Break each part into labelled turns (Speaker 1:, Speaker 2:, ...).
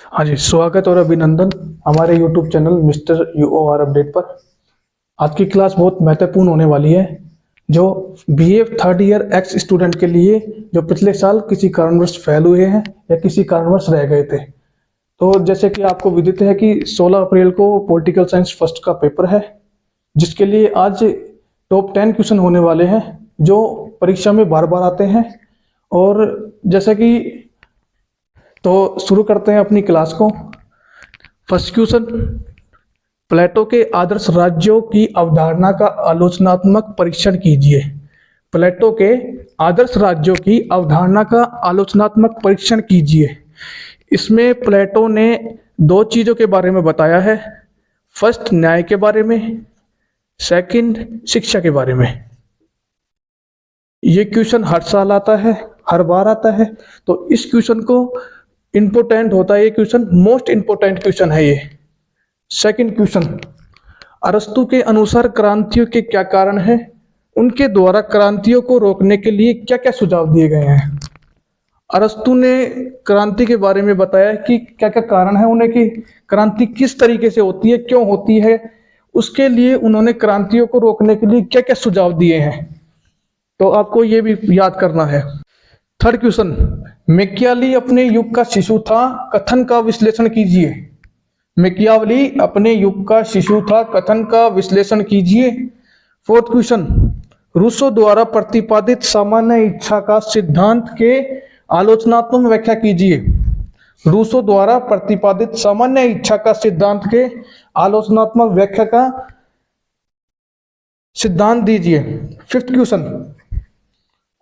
Speaker 1: हाँ जी, स्वागत और अभिनंदन हमारे YouTube चैनल मिस्टर यूओआर अपडेट पर। आज की क्लास बहुत महत्वपूर्ण होने वाली है। जो BA third year x student के लिए जो पिछले साल किसी कारणवश फेल हुए हैं या किसी कारणवश रह गए थे। तो जैसे कि आपको विदित है कि 16 अप्रैल को पॉलिटिकल साइंस फर्स्ट का पेपर है, जिसके लिए आज टॉप 10 क्वेश्चन होने वाले हैं जो परीक्षा में बार बार आते हैं। और जैसे कि तो शुरू करते हैं अपनी क्लास को। फर्स्ट क्वेश्चन, प्लेटो के आदर्श राज्यों की अवधारणा का आलोचनात्मक परीक्षण कीजिए। प्लेटो के आदर्श राज्यों की अवधारणा का आलोचनात्मक परीक्षण कीजिए। इसमें प्लेटो ने दो चीजों के बारे में बताया है। फर्स्ट, न्याय के बारे में, सेकंड, शिक्षा के बारे में। ये क्वेश्चन हर साल आता है, हर बार आता है। तो इस क्वेश्चन को इंपोर्टेंट होता है, ये क्वेश्चन मोस्ट इंपोर्टेंट क्वेश्चन है ये। सेकंड क्वेश्चन, अरस्तु के अनुसार क्रांतियों के क्या कारण हैं? उनके द्वारा क्रांतियों को रोकने के लिए क्या क्या सुझाव दिए गए हैं? अरस्तु ने क्रांति के बारे में बताया कि क्या क्या कारण है उन्हें, कि क्रांति किस तरीके से होती है, क्यों होती है। उसके लिए उन्होंने क्रांतियों को रोकने के लिए क्या क्या सुझाव दिए हैं, तो आपको ये भी याद करना है। थर्ड क्वेश्चन, मैकियावेली अपने युग का शिशु था, कथन का विश्लेषण कीजिए। मैकियावेली अपने युग का शिशु था, कथन का विश्लेषण कीजिए। फोर्थ क्वेश्चन, रूसो द्वारा प्रतिपादित सामान्य इच्छा का सिद्धांत के आलोचनात्मक व्याख्या कीजिए। रूसो द्वारा प्रतिपादित सामान्य इच्छा का सिद्धांत के आलोचनात्मक व्याख्या का सिद्धांत दीजिए। फिफ्थ क्वेश्चन,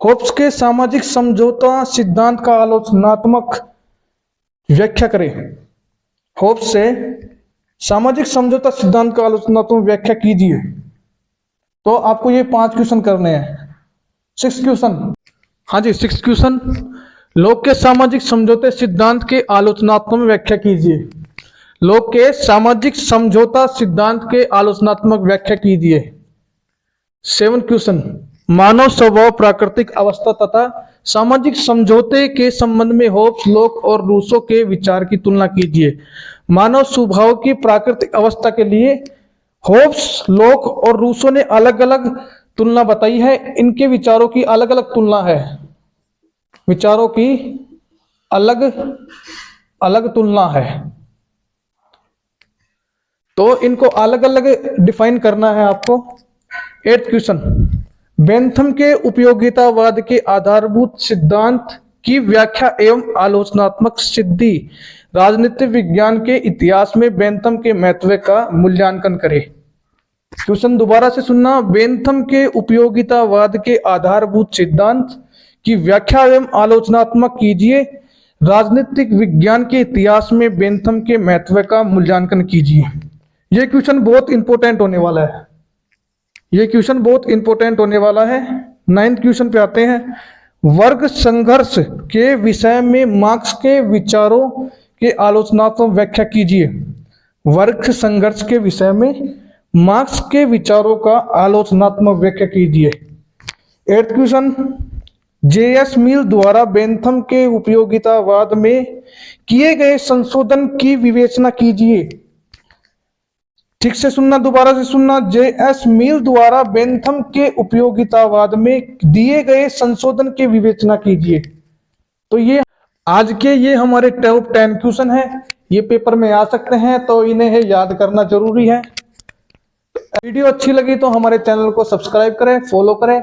Speaker 1: होब्स के सामाजिक समझौता सिद्धांत का आलोचनात्मक व्याख्या करें। होब्स से सामाजिक समझौता सिद्धांत का आलोचनात्मक व्याख्या कीजिए। तो आपको ये 5 क्वेश्चन करने हैं। सिक्स क्वेश्चन, हाँ जी, सिक्स क्वेश्चन, लोग के सामाजिक समझौते सिद्धांत के आलोचनात्मक व्याख्या कीजिए। लोग के सामाजिक समझौता सिद्धांत के आलोचनात्मक व्याख्या कीजिए। सेवन क्वेश्चन, मानव स्वभाव, प्राकृतिक अवस्था तथा सामाजिक समझौते के संबंध में होब्स, लोक और रूसो के विचार की तुलना कीजिए। मानव स्वभाव की प्राकृतिक अवस्था के लिए होब्स, लोक और रूसो ने अलग अलग तुलना बताई है। इनके विचारों की अलग अलग तुलना है, विचारों की अलग अलग तुलना है, तो इनको अलग अलग डिफाइन करना है आपको। एट्थ क्वेश्चन, बेंथम के उपयोगितावाद के आधारभूत सिद्धांत की व्याख्या एवं आलोचनात्मक सिद्धि। राजनीतिक विज्ञान के इतिहास में बेंथम के महत्व का मूल्यांकन करें। क्वेश्चन दोबारा से सुनना। बेंथम के उपयोगितावाद के आधारभूत सिद्धांत की व्याख्या एवं आलोचनात्मक कीजिए। राजनीतिक विज्ञान के इतिहास में बेंथम के महत्व का मूल्यांकन कीजिए। यह क्वेश्चन बहुत इंपॉर्टेंट होने वाला है, ये क्वेश्चन बहुत इंपॉर्टेंट होने वाला है। नाइन्थ क्वेश्चन पे आते हैं। वर्ग संघर्ष के विषय में मार्क्स के विचारों के आलोचनात्मक व्याख्या कीजिए। वर्ग संघर्ष के विषय में मार्क्स के विचारों का आलोचनात्मक व्याख्या कीजिए। Eighth question, JS. मिल द्वारा बेंथम के उपयोगितावाद में किए गए संशोधन की विवेचना कीजिए। ठीक से सुनना, दोबारा से सुनना। जे.एस. मिल द्वारा बेंथम के उपयोगितावाद में दिए गए संशोधन की विवेचना कीजिए। तो ये आज के ये हमारे टॉप 10 क्वेश्चन है, ये पेपर में आ सकते हैं, तो इन्हें याद करना जरूरी है। वीडियो अच्छी लगी तो हमारे चैनल को सब्सक्राइब करें, फॉलो करें